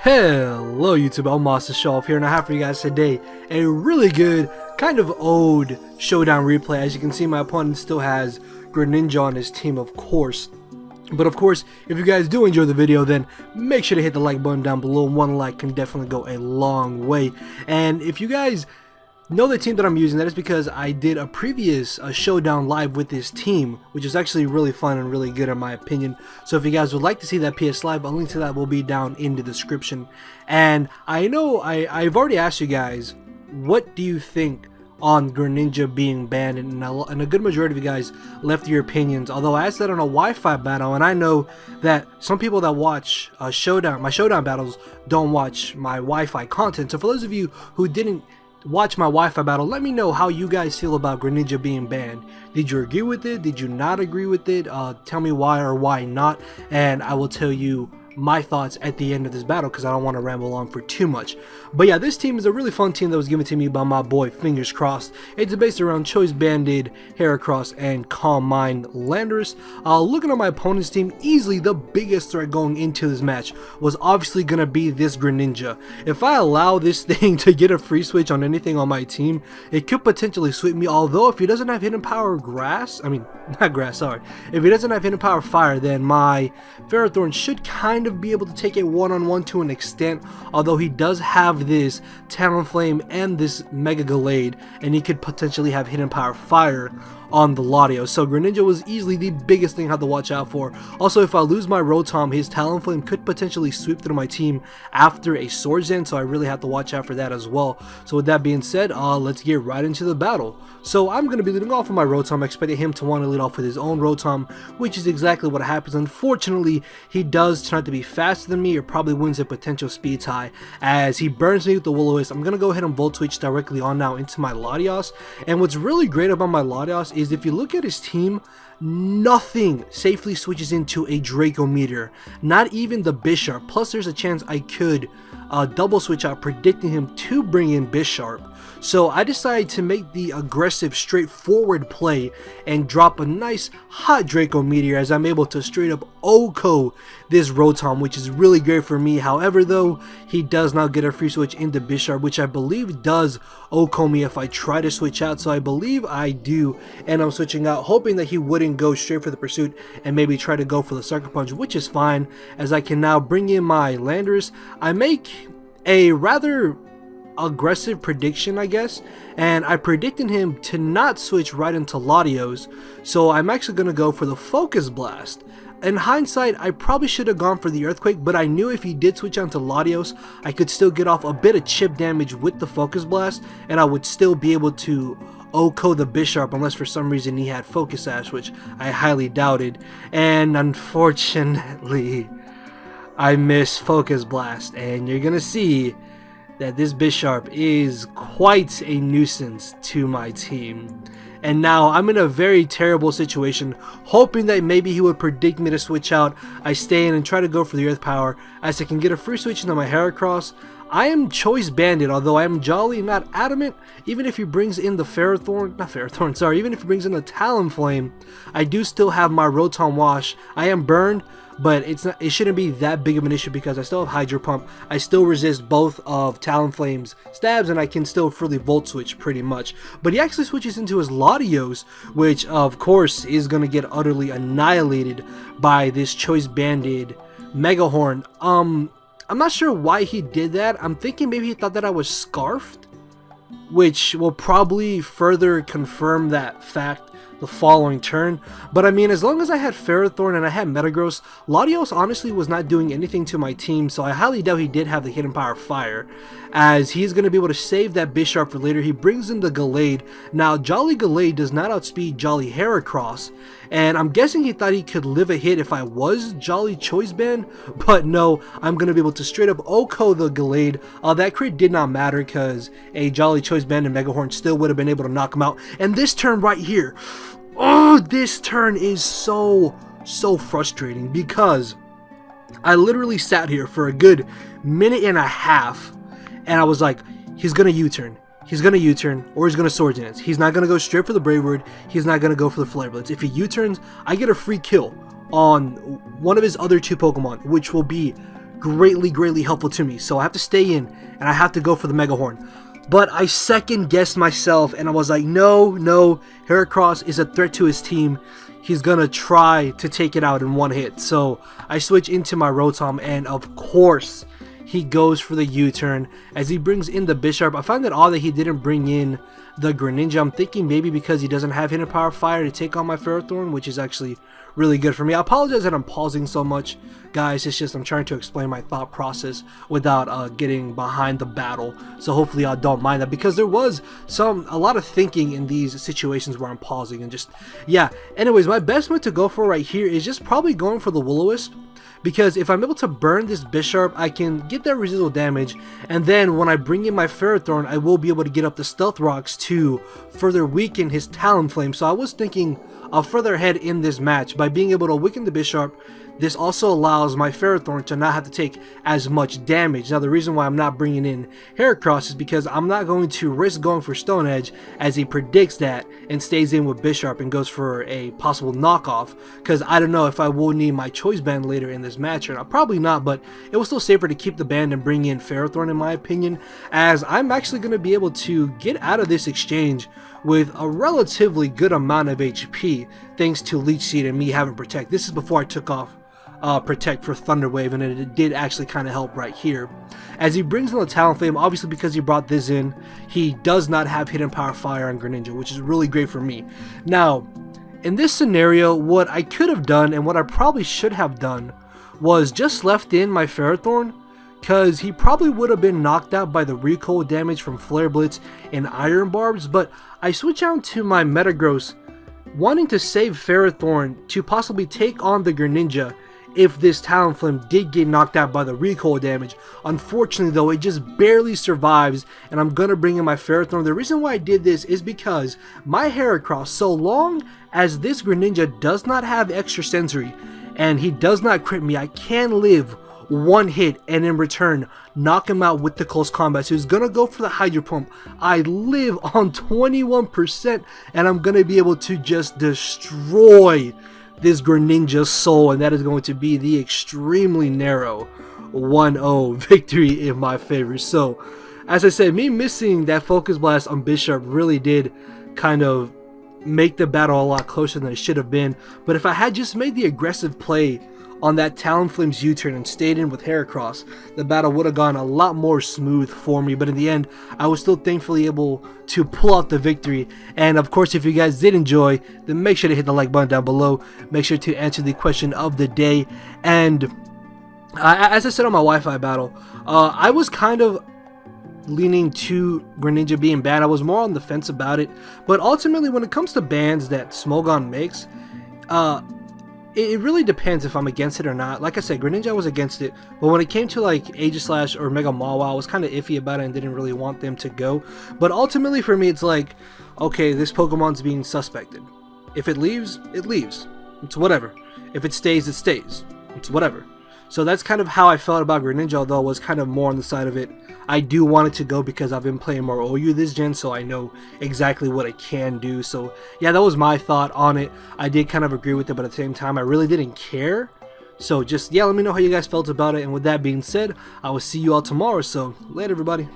Hello YouTube, I'm Master Shelf here, and I have for you guys today a really good, kind of old Showdown replay. As you can see, my opponent still has Greninja on his team, of course. But of course, if you guys do enjoy the video, then make sure to hit the like button down below. One like can definitely go a long way. And if you guys know the team that I'm using, that is because I did a previous Showdown live with this team, which is actually really fun and really good in my opinion. So if you guys would like to see that PS live, a link to that will be down in the description. And I know I've already asked you guys, what do you think on Greninja being banned, and a good majority of you guys left your opinions, although I asked that on a Wi-Fi battle, and I know that some people that watch my Showdown battles don't watch my Wi-Fi content. So for those of you who didn't watch my Wi-Fi battle, let me know how you guys feel about Greninja being banned. Did you agree with it? Did you not agree with it? Tell me why or why not, and I will tell you my thoughts at the end of this battle, because I don't want to ramble on for too much. But yeah, this team is a really fun team that was given to me by my boy Fingers Crossed. It's based around Choice Banded, Heracross, and Calm Mind Landorus. Looking at my opponent's team, easily the biggest threat going into this match was obviously going to be this Greninja. If I allow this thing to get a free switch on anything on my team, it could potentially sweep me, although if he doesn't have hidden power grass, if he doesn't have hidden power fire, then my Ferrothorn should kind of be able to take it one-on-one to an extent, although he does have this Talonflame and this Mega Gallade, and he could potentially have hidden power fire on the Latios. So Greninja was easily the biggest thing I had to watch out for. Also, if I lose my Rotom, his Talonflame could potentially sweep through my team after a Swords Dance, so I really have to watch out for that as well. So with that being said, let's get right into the battle. So I'm going to be leading off with my Rotom. I expected him to want to lead off with his own Rotom, which is exactly what happens. Unfortunately, he does turn out to be faster than me, or probably wins a potential speed tie, as he burns me with the Will-O-Wisp. I'm going to go ahead and Volt Switch directly on now into my Latios. And what's really great about my Latios is if you look at his team, nothing safely switches into a Draco Meteor, not even the Bisharp. Plus there's a chance I could double switch out, predicting him to bring in Bisharp. So I decided to make the aggressive, straightforward play and drop a nice hot Draco Meteor, as I'm able to straight up OHKO this Rotom, which is really great for me. However though, he does now get a free switch into Bisharp, which I believe does OHKO me if I try to switch out. So I believe I do, and I'm switching out, hoping that he wouldn't go straight for the pursuit and maybe try to go for the Sucker Punch, which is fine, as I can now bring in my Landorus. I make a rather aggressive prediction, I guess, and I predicted him to not switch right into Latios, so I'm actually going to go for the Focus Blast. In hindsight, I probably should have gone for the Earthquake, but I knew if he did switch onto Latios, I could still get off a bit of chip damage with the Focus Blast, and I would still be able to OHKO the Bisharp, unless for some reason he had Focus Sash, which I highly doubted. And unfortunately, I missed Focus Blast, and you're gonna see that this Bisharp is quite a nuisance to my team. And now I'm in a very terrible situation, hoping that maybe he would predict me to switch out. I stay in and try to go for the Earth Power, as I can get a free switch into my Heracross. I am Choice Banded, although I am jolly not adamant. Even if he brings in the even if he brings in the Talonflame, I do still have my Rotom Wash. I am burned, but it shouldn't be that big of an issue because I still have Hydro Pump. I still resist both of Talonflame's stabs, and I can still freely Volt Switch pretty much. But he actually switches into his Latios, which of course is going to get utterly annihilated by this Choice Banded Mega Horn. I'm not sure why he did that. I'm thinking maybe he thought that I was Scarfed, which will probably further confirm that fact the following turn. But I mean, as long as I had Ferrothorn and I had Metagross, Latios honestly was not doing anything to my team, so I highly doubt he did have the hidden power fire, as he's going to be able to save that Bisharp for later. He brings in the Gallade. Now Jolly Gallade does not outspeed Jolly Heracross, and I'm guessing he thought he could live a hit if I was Jolly Choice Band, but no, I'm going to be able to straight up OHKO the Gallade. That crit did not matter because a Jolly Choice Band and Mega Horn still would have been able to knock him out. And this turn right here, oh, this turn is so frustrating, because I literally sat here for a good minute and a half, and I was like, he's gonna U-turn, or he's gonna Sword Dance. He's not gonna go straight for the Brave Word, he's not gonna go for the Flare Blitz. If he U-turns, I get a free kill on one of his other two Pokemon, which will be greatly helpful to me. So I have to stay in, and I have to go for the Mega Horn. But I second guessed myself, and I was like, no, Heracross is a threat to his team. He's gonna try to take it out in one hit. So I switch into my Rotom, and of course he goes for the U-turn as he brings in the Bisharp. I found it odd that he didn't bring in the Greninja. I'm thinking maybe because he doesn't have Hidden Power Fire to take on my Ferrothorn, which is actually really good for me. I apologize that I'm pausing so much, guys. It's just I'm trying to explain my thought process without getting behind the battle. So hopefully I don't mind that, because there was a lot of thinking in these situations where I'm pausing and just, yeah. Anyways, my best move to go for right here is just probably going for the Will-O-Wisp, because if I'm able to burn this Bisharp, I can get that residual damage, and then when I bring in my Ferrothorn, I will be able to get up the Stealth Rocks to further weaken his Talonflame. So I was thinking further ahead in this match. By being able to weaken the Bisharp, this also allows my Ferrothorn to not have to take as much damage. Now, the reason why I'm not bringing in Heracross is because I'm not going to risk going for Stone Edge, as he predicts that and stays in with Bisharp and goes for a possible knockoff, because I don't know if I will need my Choice Band later in this match or not. Probably not, but it was still safer to keep the band and bring in Ferrothorn in my opinion, as I'm actually going to be able to get out of this exchange with a relatively good amount of HP thanks to Leech Seed and me having Protect. This is before I took off Protect for Thunder Wave, and it did actually kind of help right here. As he brings in the Talonflame, obviously because he brought this in, he does not have Hidden Power Fire on Greninja, which is really great for me. Now, in this scenario, what I could have done and what I probably should have done was just left in my Ferrothorn, because he probably would have been knocked out by the recoil damage from Flare Blitz and Iron Barbs, but I switch out to my Metagross, wanting to save Ferrothorn to possibly take on the Greninja if this Talonflame did get knocked out by the recoil damage. Unfortunately though, it just barely survives, and I'm gonna bring in my Ferrothorn. The reason why I did this is because my Heracross, so long as this Greninja does not have extra sensory and he does not crit me, I can live one hit and in return knock him out with the close combat. So he's gonna go for the Hydro Pump. I live on 21%, and I'm gonna be able to just destroy this Greninja's soul, and that is going to be the extremely narrow 1-0 victory in my favor. So as I said, me missing that Focus Blast on Bisharp really did kind of make the battle a lot closer than it should have been. But if I had just made the aggressive play on that Talonflame's U-turn and stayed in with Heracross, the battle would have gone a lot more smooth for me. But in the end, I was still thankfully able to pull out the victory. And of course, if you guys did enjoy, then make sure to hit the like button down below. Make sure to answer the question of the day. And as I said on my Wi-Fi battle, I was kind of leaning to Greninja being banned. I was more on the fence about it. But ultimately, when it comes to bans that Smogon makes, it really depends if I'm against it or not. Like I said, Greninja was against it, but when it came to like Aegislash or Mega Mawile, I was kind of iffy about it and didn't really want them to go. But ultimately for me, it's like, okay, this Pokemon's being suspected. If it leaves, it leaves. It's whatever. If it stays, it stays. It's whatever. So that's kind of how I felt about Greninja, although I was kind of more on the side of it. I do want it to go because I've been playing more OU this gen, so I know exactly what it can do. So yeah, that was my thought on it. I did kind of agree with it, but at the same time, I really didn't care. So just, yeah, let me know how you guys felt about it. And with that being said, I will see you all tomorrow. So later, everybody.